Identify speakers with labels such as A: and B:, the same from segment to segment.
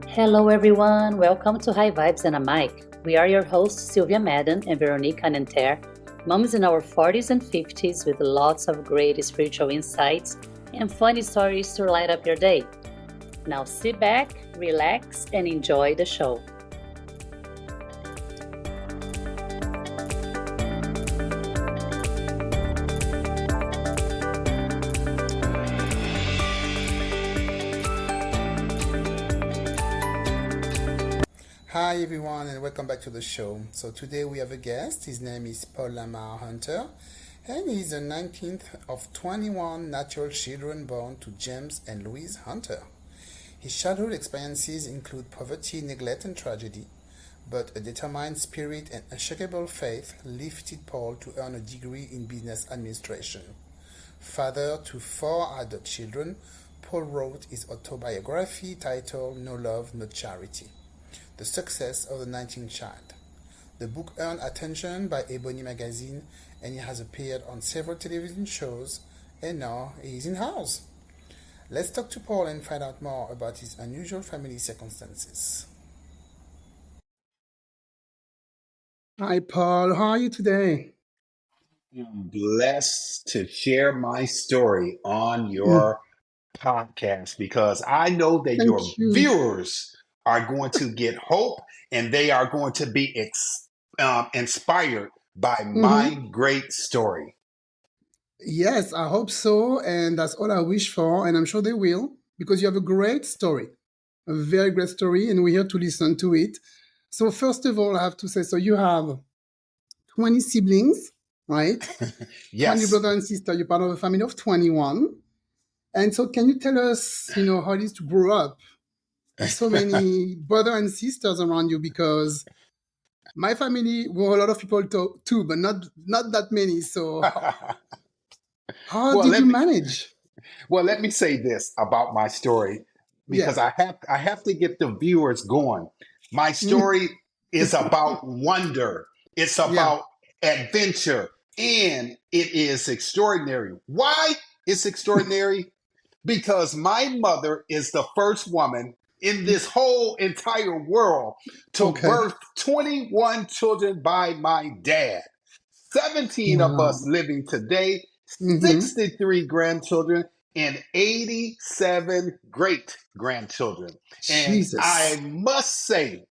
A: Hello, everyone. Welcome to High Vibes and a Mic. We are your hosts, Sylvia Madden and Veronique Hunter, moms in our 40s and 50s with lots of great spiritual insights and funny stories to light up your day. Now sit back, relax, and enjoy the show.
B: Hi everyone and welcome back to the show. So today we have a guest. His name is Paul Lamar Hunter and he's the 19th of 21 natural children born to James and Louise Hunter. His childhood experiences include poverty, neglect and tragedy, but a determined spirit and unshakable faith lifted Paul to earn a degree in business administration. Father to 4 adult children, Paul wrote his autobiography titled No Love, No Charity. The Success of the 19th Child. The book earned attention by Ebony magazine and he has appeared on several television shows and now he is in house. Let's talk to Paul and find out more about his unusual family circumstances. Hi Paul, how are you today?
C: I'm blessed to share my story on
B: Mm,
C: your podcast because I know that your
B: thank you.
C: viewers are going to get hope and they are going to be inspired by my
B: hmm
C: great story.
B: Yes, I hope so, and that's all I wish for, and I'm sure they will, because you have a great story, a very great story, and we're here to listen to it. So first of all, I have to say, so you have 20 siblings, right? 20
C: Yes.
B: brother and sister. You're part of a family of 21. And so can you tell us, how it is to grow up with so many brother and sisters around you? Because my family were a lot of people too, but not that many. So how
C: well,
B: did you
C: let me
B: manage?
C: let me say this about my story
B: Yeah.
C: because I have to get the viewers going. My
B: Mm.
C: story is about wonder. It's
B: Yeah.
C: about adventure and it is extraordinary. Why it's extraordinary? Because my mother is the first woman in this whole entire world to
B: Okay.
C: birth 21 children by my dad. 17 of us
B: Wow.
C: living today,
B: hmm
C: 63 grandchildren, and 87 great grandchildren. And I
B: Jesus.
C: must say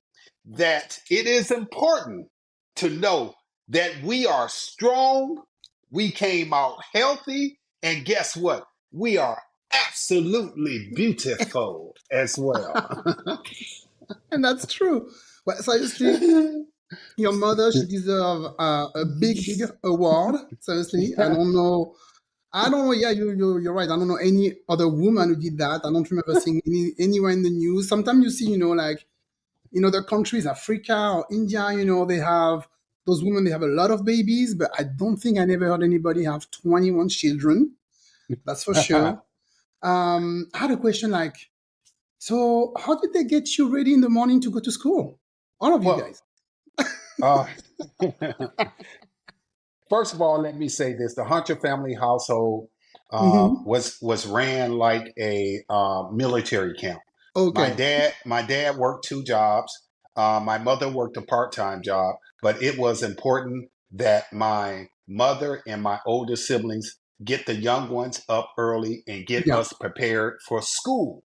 C: that it is important to know that we are strong, we came out healthy, and guess what? We are absolutely beautiful as well.
B: And that's true. Well, seriously, your mother, she deserves a big, big award. Seriously, I don't know. Yeah, you're right. I don't know any other woman who did that. I don't remember seeing anywhere in the news. Sometimes you see, like in other countries, Africa or India, they have those women. They have a lot of babies, but I don't think I never heard anybody have 21 children. That's for sure. I had a question like, so how did they get you ready in the morning to go to school? All of you
C: well,
B: guys.
C: uh, first of all, let me say this: the Hunter family household
B: hmm
C: was ran like a military camp. My
B: Okay.
C: dad, my dad worked 2 jobs. My mother worked a part-time job, but it was important that my mother and my older siblings get the young ones up early and get
B: Yeah.
C: us prepared for school.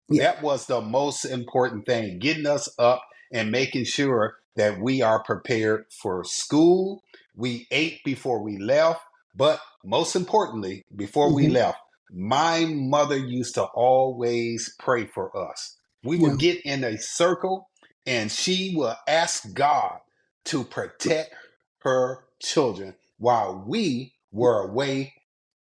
B: Yeah.
C: That was the most important thing, getting us up and making sure that we are prepared for school. We ate before we left, but most importantly, before we
B: hmm
C: left, my mother used to always pray for us. We
B: Yeah.
C: would get in a circle and she would ask God to protect her children while we were away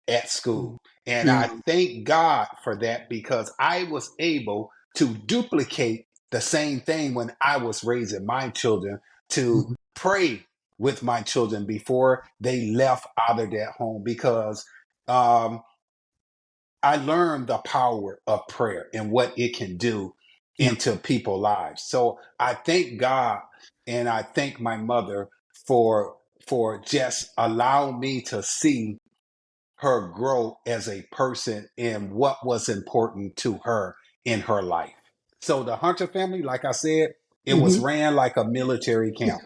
C: at school. And
B: Yeah.
C: I thank God for that because I was able to duplicate the same thing when I was raising my children to
B: Mhm.
C: pray with my children before they left out of that home because um, I learned the power of prayer and what it can do
B: Yeah.
C: into people's lives. So I thank God and I thank my mother for just allowing me to see her grow as a person and what was important to her in her life. So the Hunter family, like I said, it was
B: Mm-hmm.
C: ran like a military camp.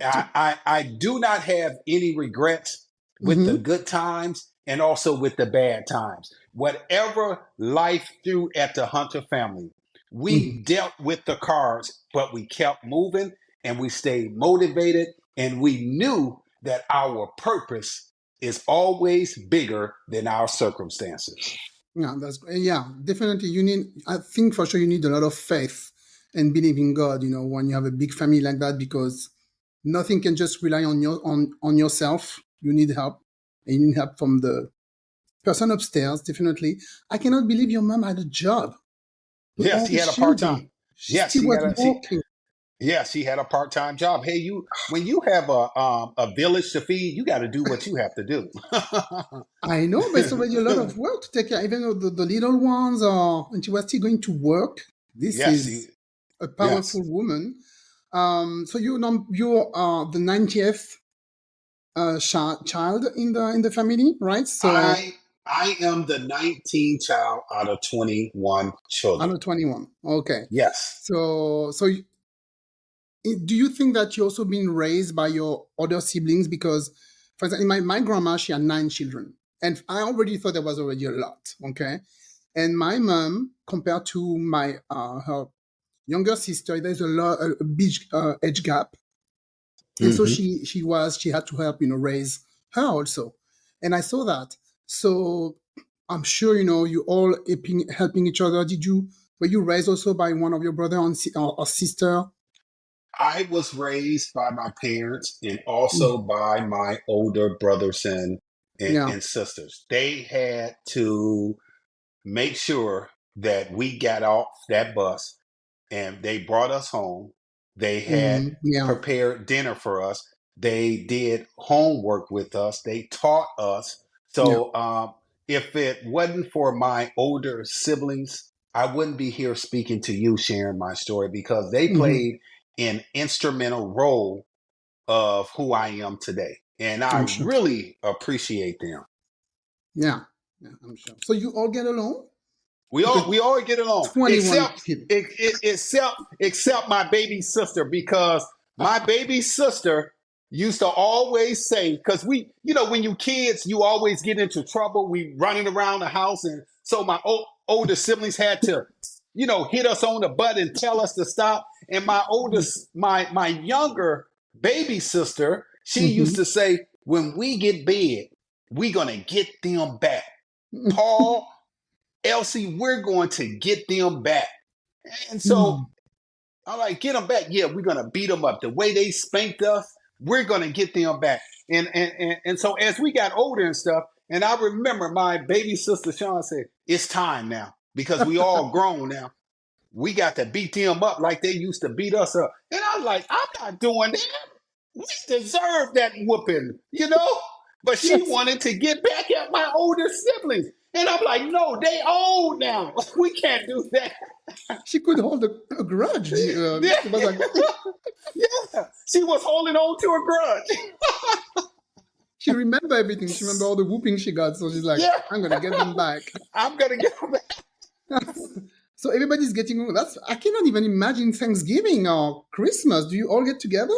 C: I do not have any regrets with the
B: Mm-hmm.
C: good times and also with the bad times. Whatever life threw at the Hunter family,
B: Mm-hmm.
C: we dealt with the cards, but we kept moving and we stayed motivated and we knew that our purpose is always bigger than our circumstances.
B: Yeah, that's great. Yeah, definitely. You need, I think for sure, you need a lot of faith and believe in God. When you have a big family like that, because nothing can just rely on on yourself. You need help, and you need help from the person upstairs. Definitely. I cannot believe your mom had a job with
C: Yes,
B: all
C: he
B: the
C: had a part
B: children.
C: time.
B: She
C: Yes,
B: still
C: he
B: was
C: had a she.
B: working.
C: Yes, he had a part time job. Hey, you when you have a village to feed, you got to do what you have to do.
B: I know, but it's already a lot of work to take care. Even though the little ones are, and she was still going to work. This
C: Yes,
B: is a powerful
C: yes.
B: woman. So you're the 90th child in the family, right? So
C: I am the 19th child out of 21
B: out
C: children.
B: of 21. Okay.
C: Yes.
B: Do you think that you also been raised by your other siblings? Because, for example, my grandma, she had 9 children, and I already thought there was already a lot. Okay, and my mom, compared to my her younger sister, there's a big age gap, and so
C: Hmm.
B: she had to help raise her also, and I saw that. So I'm sure you all helping each other. Were you raised also by one of your brother or sister?
C: I was raised by my parents and
B: Mm,
C: also by my older brothers
B: yeah,
C: and sisters. They had to make sure that we got off that bus and they brought us home. They had
B: yeah,
C: prepared dinner for us. They did homework with us. They taught us.
B: yeah.
C: So if it wasn't for my older siblings, I wouldn't be here speaking to you, sharing my story because they
B: Hmm.
C: played an instrumental role of who I am today. And I
B: I'm sure.
C: really appreciate them.
B: Yeah, yeah, I'm sure. So you all get along
C: We
B: because
C: all get along,
B: 21 kids.
C: except my baby sister because my baby sister used to always say because when you kids you always get into trouble. We running around the house, and so my older siblings had to hit us on the butt and tell us to stop. And my younger baby sister, she used
B: Hmm.
C: to say, when we get big, we gonna get them back. Paul, Elsie, we're going to get them back. And so I'm like, get them back. Yeah, we're going to beat them up. The way they spanked us, we're going to get them back. And so as we got older and stuff, and I remember my baby sister Sean said, it's time now because we all grown now. We got to beat them up like they used to beat us up. And I was like, I'm not doing that. We deserve that whooping. But she
B: Yes,
C: wanted to get back at my older siblings. And I'm like, no, they old now. We can't do that.
B: she could hold a grudge.
C: Yeah,
B: She was like,
C: yeah. She was holding on to a grudge.
B: she remember everything. She remember all the whooping she got. So she's like,
C: Yeah,
B: I'm gonna get them back.
C: I'm gonna get them back.
B: So everybody's getting. That's I cannot even imagine Thanksgiving or Christmas. Do you all get together?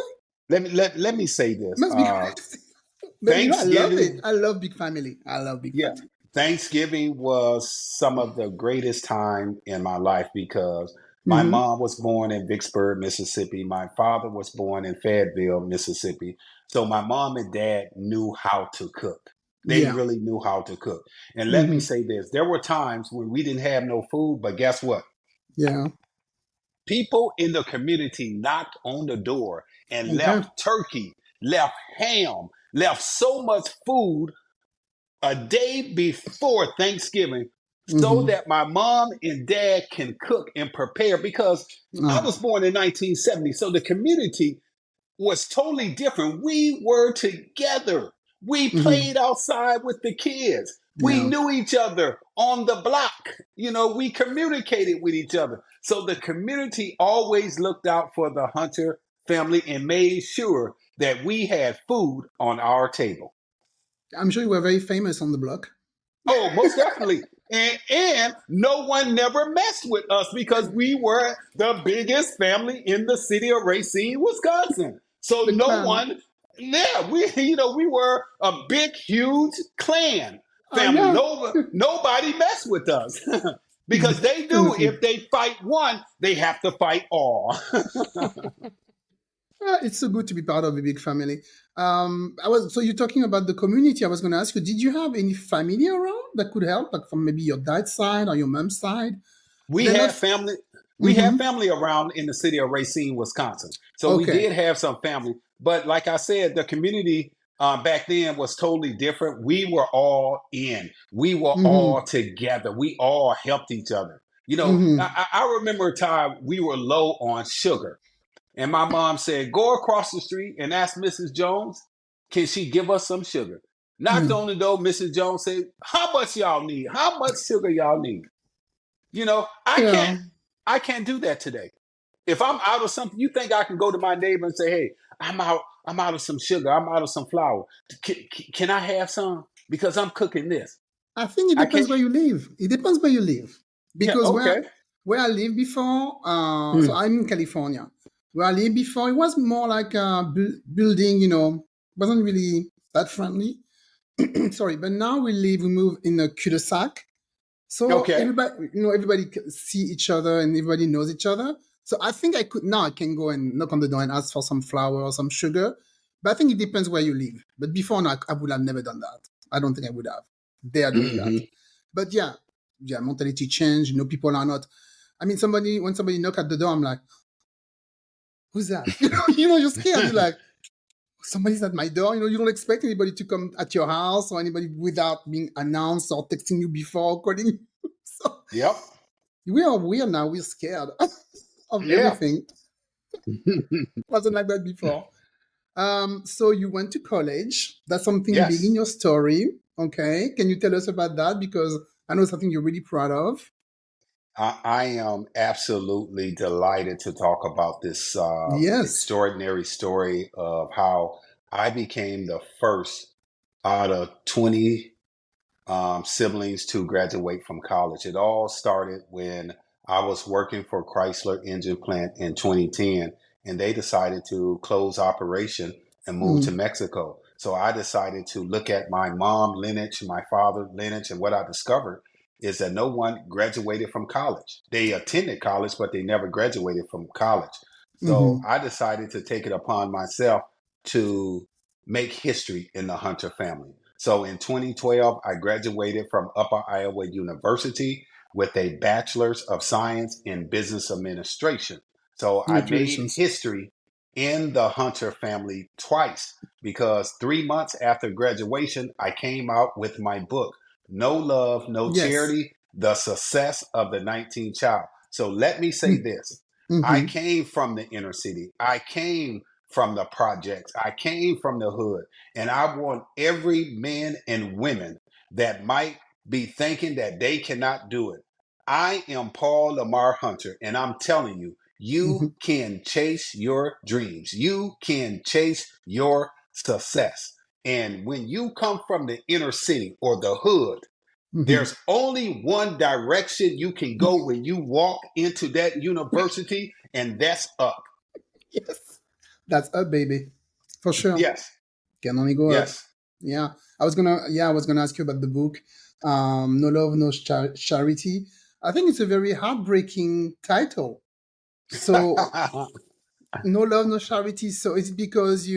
C: Let me say this.
B: Must be crazy. But I love it.
C: Thanksgiving,
B: I love big family. I love big
C: yeah,
B: family.
C: Thanksgiving was some of the greatest time in my life because my
B: Mm-hmm.
C: mom was born in Vicksburg, Mississippi. My father was born in Fayetteville, Mississippi. So my mom and dad knew how to cook. They
B: Yeah.
C: really knew how to cook. And let me
B: Mm-hmm.
C: say this, there were times when we didn't have no food, but guess what?
B: Yeah.
C: People in the community knocked on the door and
B: Okay.
C: left turkey, left ham, left so much food a day before Thanksgiving so
B: Mm-hmm.
C: that my mom and dad can cook and prepare because I
B: Ah.
C: was born in 1970. So the community was totally different. We were together. We
B: Mm-hmm.
C: played outside with the kids. We
B: Yeah.
C: knew each other on the block. We communicated with each other. So the community always looked out for the Hunter family and made sure that we had food on our table.
B: I'm sure you were very famous on the block.
C: Oh, most definitely. And no one never messed with us because we were the biggest family in the city of Racine, Wisconsin. So
B: The
C: no
B: clan.
C: one, yeah, we we were a big, huge clan family.
B: Yeah,
C: Nobody messed with us because they knew
B: definitely.
C: if they fight one, they have to fight all.
B: It's so good to be part of a big family. So you're talking about the community. I was going to ask you, did you have any family around that could help, like from maybe your dad's side or your mom's side?
C: we
B: They're not.
C: had family we
B: Mm-hmm.
C: had family around in the city of Racine, Wisconsin. So we
B: Okay.
C: did have some family, but like I said, the community back then was totally different. We were all in. We were all
B: Mm-hmm.
C: together. We all helped each other.
B: Mm-hmm.
C: I remember a time we were low on sugar, and my mom said, "Go across the street and ask Mrs. Jones, can she give us some sugar?" Knocked
B: Yeah.
C: on the door. Mrs. Jones said, "How much y'all need? How much sugar y'all need?" You know, I
B: Yeah.
C: can't I can't do that today. If I'm out of something, you think I can go to my neighbor and say, "Hey, I'm out of some sugar. I'm out of some flour. Can I have some? Because I'm cooking this."
B: I think it
C: I
B: depends
C: can't.
B: where you live. It depends where you live,
C: Yeah.
B: because
C: Okay.
B: where I lived before, so
C: Mm.
B: I'm in California. Where I lived before, it was more like a building. Wasn't really that friendly. Sorry, but now we move in a cul-de-sac. So
C: Okay.
B: everybody see each other and everybody knows each other. So I think I can go and knock on the door and ask for some flour or some sugar. But I think it depends where you live. But before now, I would have never done that. I don't think I would have. They are doing that.
C: Hmm.
B: But yeah, mentality change. People are not. I mean, when somebody knock at the door, I'm like, who's that? You're scared. You're like, somebody's at my door. You don't expect anybody to come at your house or anybody without being announced or texting you before calling you. So
C: Yep.
B: we are weird now. We're scared of
C: Yeah.
B: everything. Wasn't like that before. So you went to college. That's something big in
C: Yes.
B: your story. Okay. Can you tell us about that? Because I know it's something you're really proud of.
C: I am absolutely delighted to talk about this
B: Yes.
C: extraordinary story of how I became the first out of 20 siblings to graduate from college. It all started when I was working for Chrysler Engine Plant in 2010, and they decided to close operation and move to
B: Mm,
C: Mexico. So I decided to look at my mom lineage, my father lineage, and what I discovered is that no one graduated from college. They attended college, but they never graduated from college. So
B: mm-hmm,
C: I decided to take it upon myself to make history in the Hunter family. So in 2012, I graduated from Upper Iowa University with a Bachelor's of Science in Business Administration. So I made
B: congratulations.
C: history in the Hunter family twice because 3 months after graduation, I came out with my book, No Love, No
B: Yes.
C: Charity, The Success of the 19th Child. So let me say this. I
B: Mm-hmm,
C: came from the inner city. I came from the projects. I came from the hood. And I want every man and women that might be thinking that they cannot do it. I am Paul Lamar Hunter, and I'm telling you,
B: mm-hmm,
C: you can chase your dreams. You can chase your success. And when you come from the inner city or the hood,
B: mm-hmm.
C: there's only one direction you can go when you walk into that university, and that's up.
B: Yes. That's up, baby. For sure.
C: Yes,
B: Can only go up.
C: yes.
B: Yeah. I was gonna ask you about the book, No Love, No Charity. I think it's a very heartbreaking title. So no love, no charity. So it's because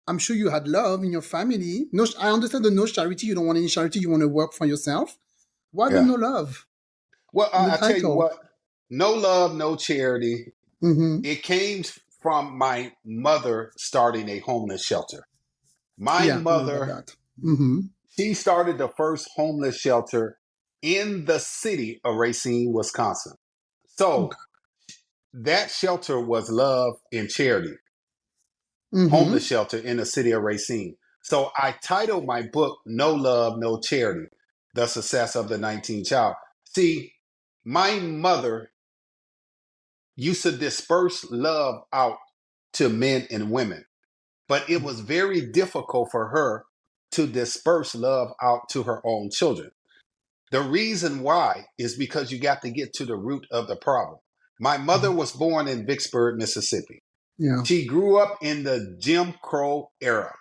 B: I'm sure you had love in your family. No, I understand the no charity. You don't want any charity. You want to work for yourself. Why the
C: Yeah.
B: no love
C: Well,
B: in the
C: I tell you
B: title?
C: what, no love, no charity.
B: Mm-hmm.
C: It came from my mother starting a homeless shelter. My
B: Yeah, I know about
C: mother,
B: that. Mm-hmm.
C: she started the first homeless shelter in the city of Racine, Wisconsin.
B: Okay.
C: So that shelter was love and charity, homeless
B: Mm-hmm.
C: shelter in the city of Racine. So I titled my book, No Love, No Charity, The Success of the 19th Child. See, my mother used to disperse love out to men and women, but it was very difficult for her to disperse love out to her own children. The reason why is because you got to get to the root of the problem. My mother
B: Mhm.
C: was born in Vicksburg, Mississippi.
B: Yeah.
C: She grew up in the Jim Crow era.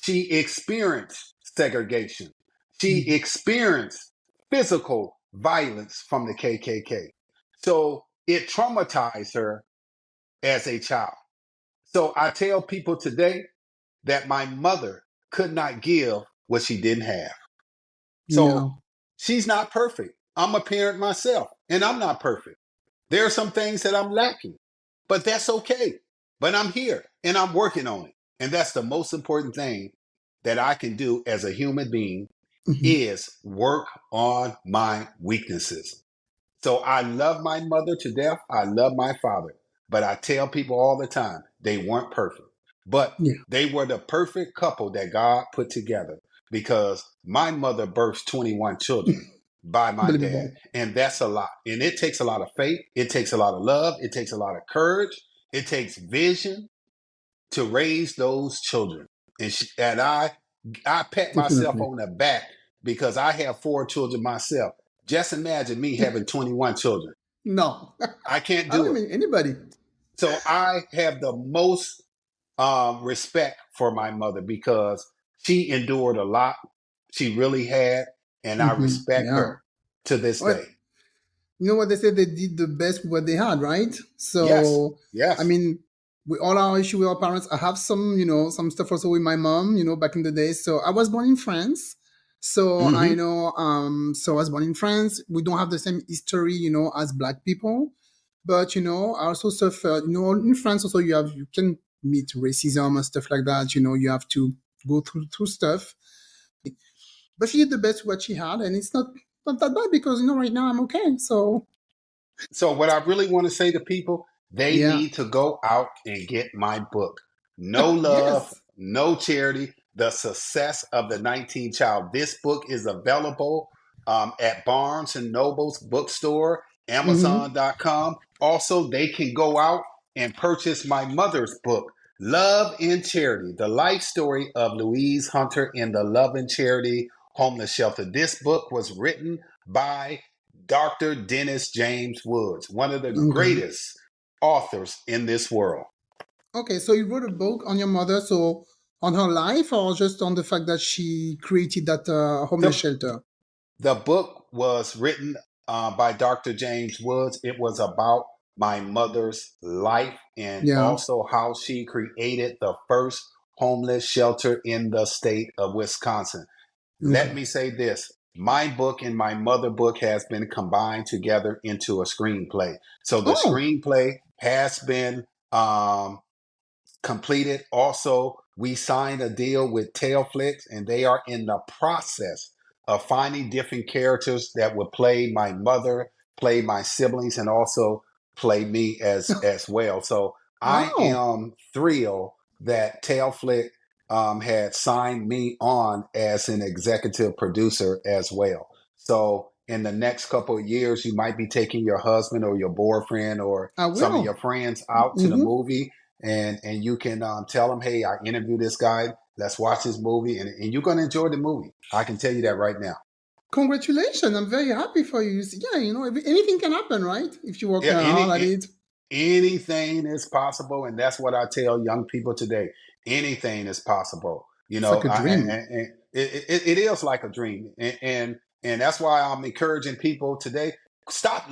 C: She experienced segregation. She
B: Mhm.
C: experienced physical violence from the KKK. So it traumatized her as a child. So I tell people today that my mother could not give what she didn't have.
B: Yeah.
C: So she's not perfect. I'm a parent myself, and I'm not perfect. There are some things that I'm lacking, but that's okay. But I'm here and I'm working on it. And that's the most important thing that I can do as a human being
B: Mhm.
C: is work on my weaknesses. So I love my mother to death. I love my father. But I tell people all the time, they weren't perfect. But
B: Yeah.
C: they were the perfect couple that God put together because my mother birthed 21 children by my dad.
B: Unbelievable.
C: And that's a lot. And it takes a lot of faith. It takes a lot of love. It takes a lot of courage. It takes vision to raise those children. And I pat myself
B: Definitely.
C: on the back because I have 4 children myself. Just imagine me having 21 children.
B: No.
C: I can't
B: I
C: do
B: don't
C: it.
B: mean anybody.
C: So I have the most respect for my mother because she endured a lot. She really had, and I respect
B: Yeah.
C: her to this
B: Well,
C: day.
B: you know what they said? They did the best with what they had, right?
C: Yes,
B: So, I
C: yes.
B: mean, we all our issue with our parents. I have some, some stuff also with my mom, back in the day. So I was born in France. So I
C: Hmm.
B: know, so I was born in France. We don't have the same history, as black people. But, I also suffered, in France also you can meet racism and stuff like that. You have to go through stuff. But she did the best what she had, and it's not that bad because right now I'm okay. So
C: So, what I really want to say to people, they
B: yeah,
C: need to go out and get my book. No love,
B: yes,
C: no charity, The Success of the 19th Child. This book is available at Barnes and Noble's bookstore,
B: hmm
C: Amazon.com. Also, they can go out and purchase my mother's book, Love and Charity, the life story of Louise Hunter in the Love and Charity Homeless Shelter. This book was written by Dr. Dennis James Woods, one of the
B: okay,
C: greatest authors in this world.
B: okay. So you wrote a book on your mother, so on her life, or just on the fact that she created that homeless
C: The,
B: shelter?
C: the book was written by Dr. James Woods. It was about my mother's life and
B: Yeah.
C: also how she created the first homeless shelter in the state of Wisconsin. Let
B: Okay.
C: me say this. My book and my mother book has been combined together into a screenplay. So the
B: Oh,
C: screenplay has been completed. Also, we signed a deal with Tailflix, and they are in the process of finding different characters that would play my mother, play my siblings, and also play me as well. So I
B: wow.
C: am thrilled that Tailflix had signed me on as an executive producer as well. So in the next couple of years, you might be taking your husband or your boyfriend or
B: I
C: some of
B: will.
C: your friends out to the
B: hmm
C: movie and you can tell them, hey, I interviewed this guy. Let's watch this movie, and you're going to enjoy the movie. I can tell you that right now.
B: Congratulations! I'm very happy for you. Yeah, anything can happen, right? If you work
C: Yeah,
B: hard at it.
C: anything is possible, and that's what I tell young people today. Anything is possible. You
B: It's
C: know,
B: like a dream.
C: and it is like a dream, and that's why I'm encouraging people today. Stop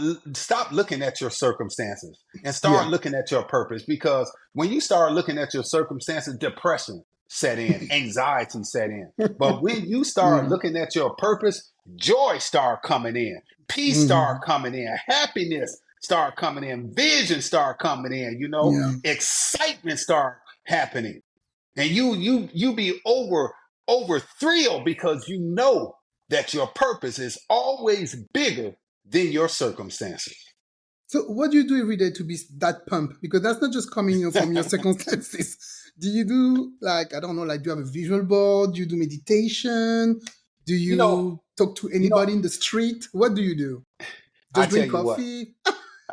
C: looking at your circumstances and start
B: Yeah.
C: looking at your purpose. Because when you start looking at your circumstances, depression set in, anxiety set in. But when you start
B: yeah.
C: looking at your purpose, joy start coming in, peace start
B: hmm
C: coming in, happiness start coming in, vision start coming in,
B: Yeah.
C: excitement start happening. And you be over thrilled because you know that your purpose is always bigger than your circumstances.
B: So, what do you do every day to be that pump? Because that's not just coming from your circumstances. Do you do like I don't know, like do you have a visual board? Do you do meditation? Do
C: you know,
B: you talk to
C: you know,
B: anybody in the street? What do you do?
C: I
B: Just
C: tell
B: drink
C: you what,
B: coffee?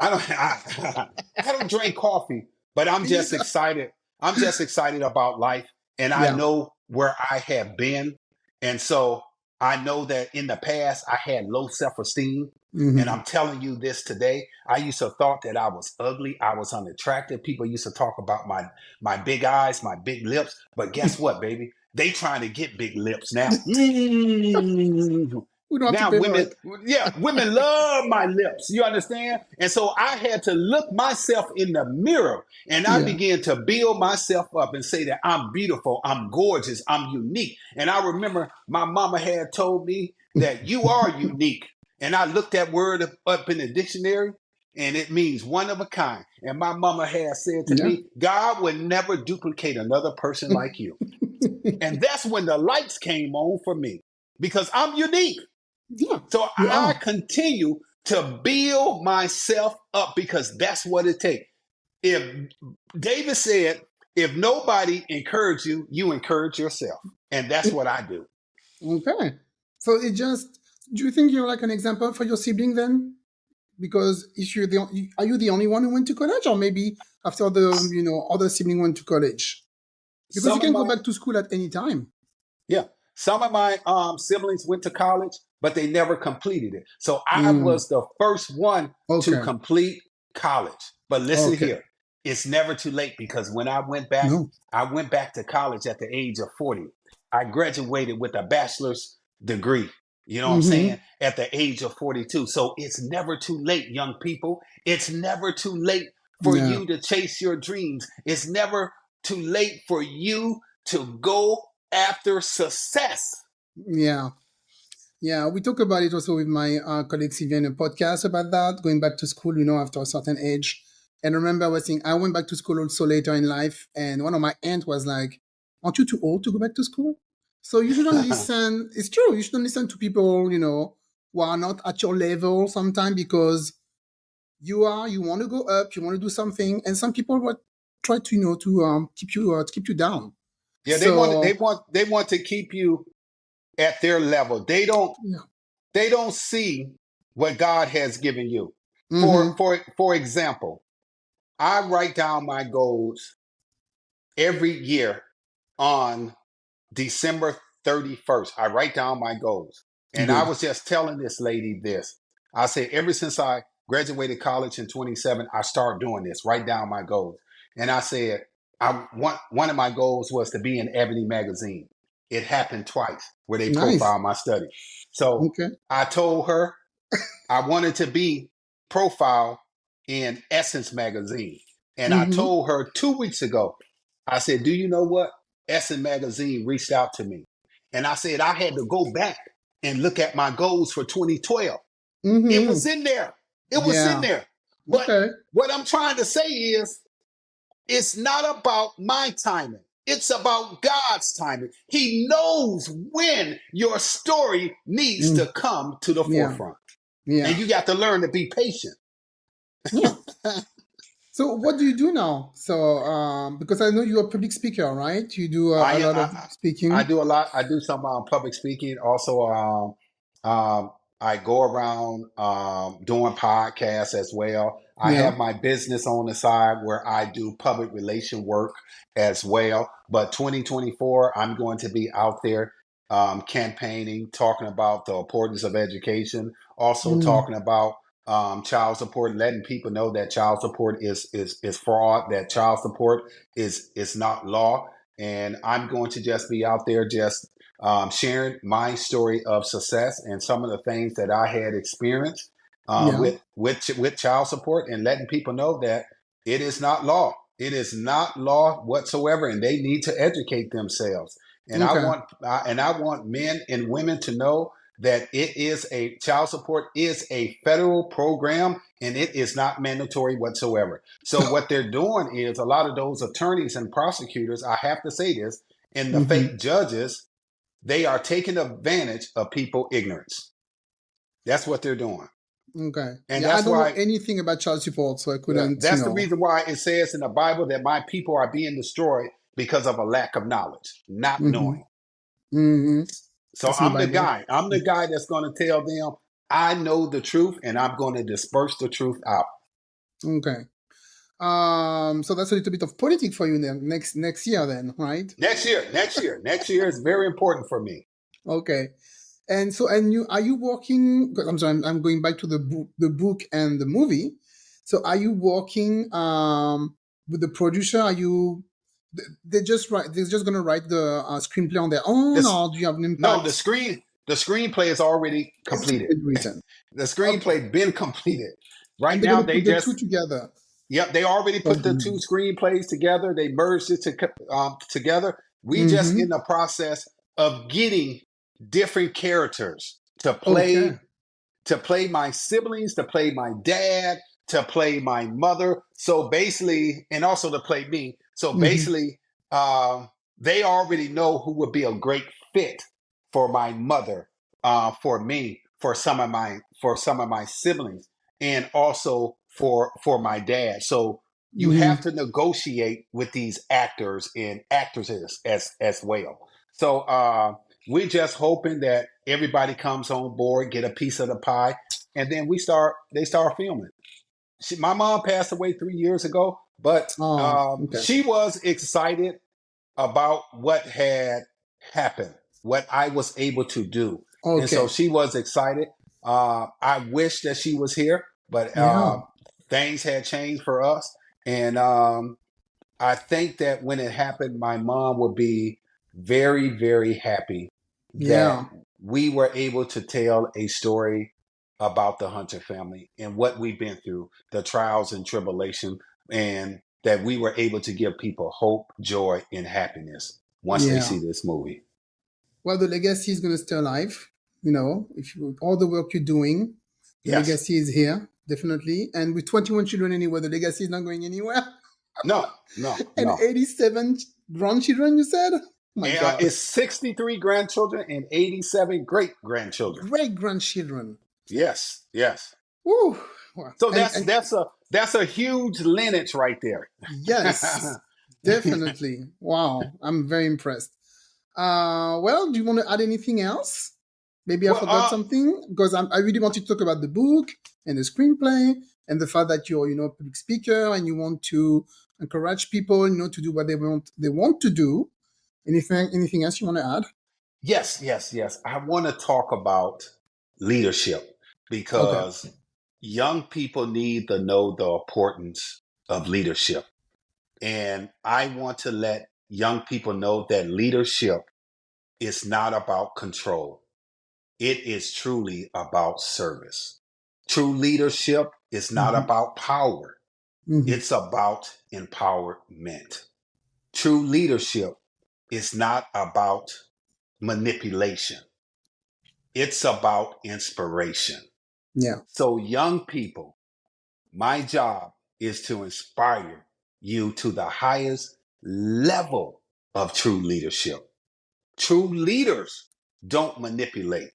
C: I don't drink coffee, but I'm
B: Me
C: just
B: neither.
C: excited. I'm just excited about life, and I
B: Yeah.
C: know where I have been, And so I know that in the past I had low self-esteem. And
B: Mm-hmm.
C: I'm telling you this today. I used to thought that I was ugly, I was unattractive. People used to talk about my big eyes, my big lips. But guess what, baby? They trying to get big lips now.
B: We don't have to
C: Now
B: pay for
C: women,
B: it.
C: yeah, women love my lips. You understand? And so I had to look myself in the mirror and I
B: Yeah.
C: began to build myself up and say that I'm beautiful, I'm gorgeous, I'm unique. And I remember my mama had told me that you are unique. And I looked that word up in the dictionary and it means one of a kind. And my mama had said to
B: Yeah.
C: me, God would never duplicate another person like you. And that's when the lights came on for me because I'm unique.
B: Yeah.
C: So
B: You
C: I
B: are.
C: continue to build myself up because that's what it takes. If David said, if nobody encourage you, you encourage yourself. And that's what I do.
B: Okay. So it just. Do you think you're like an example for your sibling then? Because if you're are you the only one who went to college, or maybe after the other sibling went to college? Because you
C: Some of
B: can go
C: my
B: back to school at any time.
C: Yeah. Some of my siblings went to college, but they never completed it. So I
B: Mm.
C: was the first one to
B: Okay.
C: complete college. But listen
B: Okay.
C: here, it's never too late because when
B: No.
C: I went back to college at the age of 40. I graduated with a bachelor's degree. You know what I'm saying?
B: Mm-hmm.
C: At the age of 42. So it's never too late, young people. It's never too late for
B: Yeah.
C: you to chase your dreams. It's never too late for you to go after success.
B: Yeah. Yeah. We talk about it also with my colleague Sylvia in a podcast about that, going back to school, after a certain age. And I remember I was saying, I went back to school also later in life. And one of my aunt was like, aren't you too old to go back to school? So you shouldn't listen. It's true. You shouldn't listen to people, who are not at your level sometimes because you want to go up, you want to do something. And some people will try to, to keep you down.
C: Yeah, they want
B: So,
C: they want to keep you at their level.
B: yeah.
C: They don't see what God has given you.
B: Mm-hmm.
C: For example, I write down my goals every year on December 31st. I write down my goals. And I
B: Good.
C: was just telling this lady this. I said, ever since I graduated college in 27, I started doing this, write down my goals. And I said, I want one of my goals was to be in Ebony magazine. It happened twice where they
B: Nice.
C: profile my study. So
B: Okay.
C: I told her I wanted to be profiled in Essence magazine. And I
B: Mm-hmm.
C: told her 2 weeks ago, I said, do you know what? Essence magazine reached out to me. And I said, I had to go back and look at my goals for 2012. It
B: Mm-hmm.
C: was in there. It was in
B: Yeah.
C: there. But
B: Okay.
C: what I'm trying to say is, it's not about my timing. It's about God's timing. He knows when your story needs
B: Mm.
C: to come to the
B: Yeah.
C: forefront. And
B: Yeah.
C: you got to learn to be patient.
B: Yeah. So what do you do now? So because I know you're a public speaker, right? You do a
C: I,
B: lot of
C: I I
B: speaking.
C: do a lot. I do some public speaking. Also, I go around doing podcasts as well. I
B: Yeah.
C: have my business on the side where I do public relation work as well. But 2024, I'm going to be out there campaigning, talking about the importance of education. Also
B: Mm.
C: talking about child support, letting people know that child support is fraud. That child support is not law, and I'm going to just be out there just sharing my story of success and some of the things that I had experienced
B: Yeah.
C: with child support, and letting people know that it is not law. It is not law whatsoever, and they need to educate themselves.
B: Okay.
C: And I want men and women to know that it is a child support is a federal program and it is not mandatory whatsoever. So what they're doing is a lot of those attorneys and prosecutors, I have to say this, and the
B: Mm-hmm.
C: fake judges, they are taking advantage of people ignorance. That's what they're doing.
B: Okay.
C: And
B: Yeah, I
C: that's
B: don't know
C: why
B: anything about child support, so I couldn't,
C: that's the reason why it says in the Bible that my people are being destroyed because of a lack of knowledge, not
B: Mm-hmm.
C: knowing.
B: Mm-hmm.
C: So
B: That's in the
C: I'm the
B: Bible.
C: guy. I'm the guy that's going to tell them I know the truth and I'm going to disperse the truth out.
B: Okay. So that's a little bit of politics for you then next year then, right?
C: Next year is very important for me.
B: Okay. And so, and you are you working? 'Cause I'm sorry, I'm going back to the book and the movie. So, are you working with the producer? Are you? They're just gonna write the screenplay on their own,
C: This
B: or do you have an
C: no,
B: impact?
C: the screenplay is already
B: It's
C: completed.
B: written.
C: The
B: Okay,
C: screenplay been completed. Right
B: and they're
C: now,
B: gonna
C: they
B: put the two
C: just
B: together
C: yep, they already
B: for
C: put
B: the
C: the two
B: movie.
C: screenplays together. They merged it together. We just in
B: Mm-hmm.
C: the process of getting different characters
B: Okay.
C: to play my siblings, to play my dad, to play my mother. So basically, and also to play me. So
B: Mm-hmm.
C: basically, uh, they already know who would be a great fit for my mother, for me, for some of my siblings, and also for my dad. So you have
B: Mm-hmm.
C: to negotiate with these actors and actresses as well. So we're just hoping that everybody comes on board, get a piece of the pie, and then they start filming. My mom passed away 3 years ago, but
B: Oh, okay.
C: she was excited about what had happened, what I was able to do. And so
B: Okay.
C: she was excited. I wish that she was here, but
B: Yeah.
C: things had changed for us. And I think that when it happened, my mom would be very, very happy that
B: Yeah.
C: we were able to tell a story about the Hunter family and what we've been through, the trials and tribulation, and that we were able to give people hope, joy, and happiness once they
B: Yeah.
C: see this movie.
B: Well, the legacy is going to stay alive. If you all the work you're doing, the
C: Yes.
B: legacy is here definitely. And with 21 children anywhere, the legacy is not going anywhere.
C: No, no,
B: And
C: no.
B: 87 grandchildren, you said? Oh my
C: And
B: God,
C: it's 63 grandchildren and 87 great grandchildren.
B: great grandchildren.
C: Yes, yes.
B: Woo! Wow.
C: So
B: And
C: that's a huge lineage right there.
B: yes, definitely. Wow, I'm very impressed. Well, do you want to add anything else? Maybe I
C: Well,
B: forgot something because I really want to talk about the book and the screenplay and the fact that you're, a public speaker and you want to encourage people, to do what they want to do. Anything else you want to add?
C: yes, yes, yes. I want to talk about leadership
B: Okay.
C: because young people need to know the importance of leadership. And I want to let young people know that leadership is not about control. It is truly about service. True leadership is not
B: Mm-hmm.
C: about power.
B: Mm-hmm.
C: It's about empowerment. True leadership is not about manipulation. It's about inspiration.
B: Yeah.
C: So, young people, my job is to inspire you to the highest level of true leadership. True leaders don't manipulate.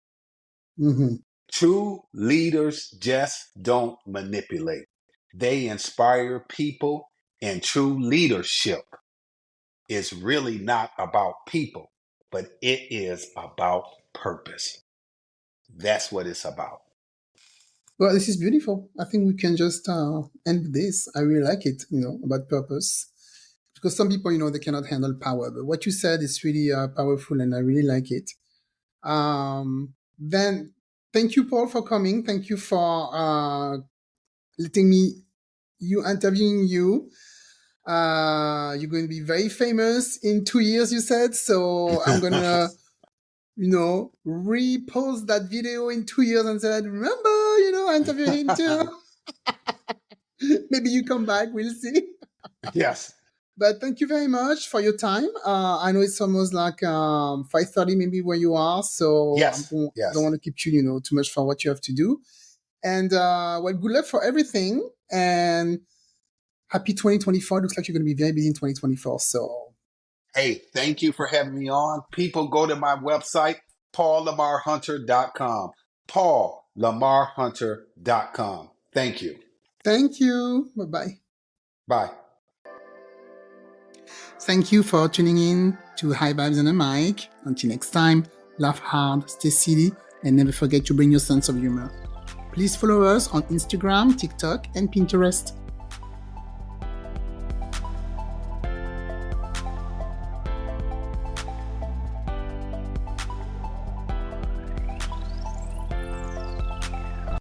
B: Mm-hmm.
C: True leaders just don't manipulate. They inspire people, and true leadership is really not about people, but it is about purpose. That's what it's about.
B: Well, this is beautiful. I think we can just end this. I really like it, about purpose. Because some people, they cannot handle power. But what you said is really powerful and I really like it. Then thank you, Paul, for coming. Thank you for letting me, interviewing you. You're going to be very famous in 2 years, you said. So I'm going to, repost that video in 2 years and said, remember, I interviewed him too. Maybe you come back, we'll see.
C: Yes.
B: But thank you very much for your time. I know it's almost like 5:30 maybe where you are, so I
C: Yes.
B: don't
C: Yes.
B: want to keep you, too much for what you have to do. And well, good luck for everything. And happy 2024. Looks like you're going to be very busy in 2024. So
C: Hey, thank you for having me on. People go to my website, paullamarhunter.com. paullamarhunter.com. Thank you.
B: thank you. Bye bye.
C: Bye.
B: Thank you for tuning in to High Vibes and a Mic. Until next time, laugh hard, stay silly, and never forget to bring your sense of humor. Please follow us on Instagram, TikTok, and Pinterest.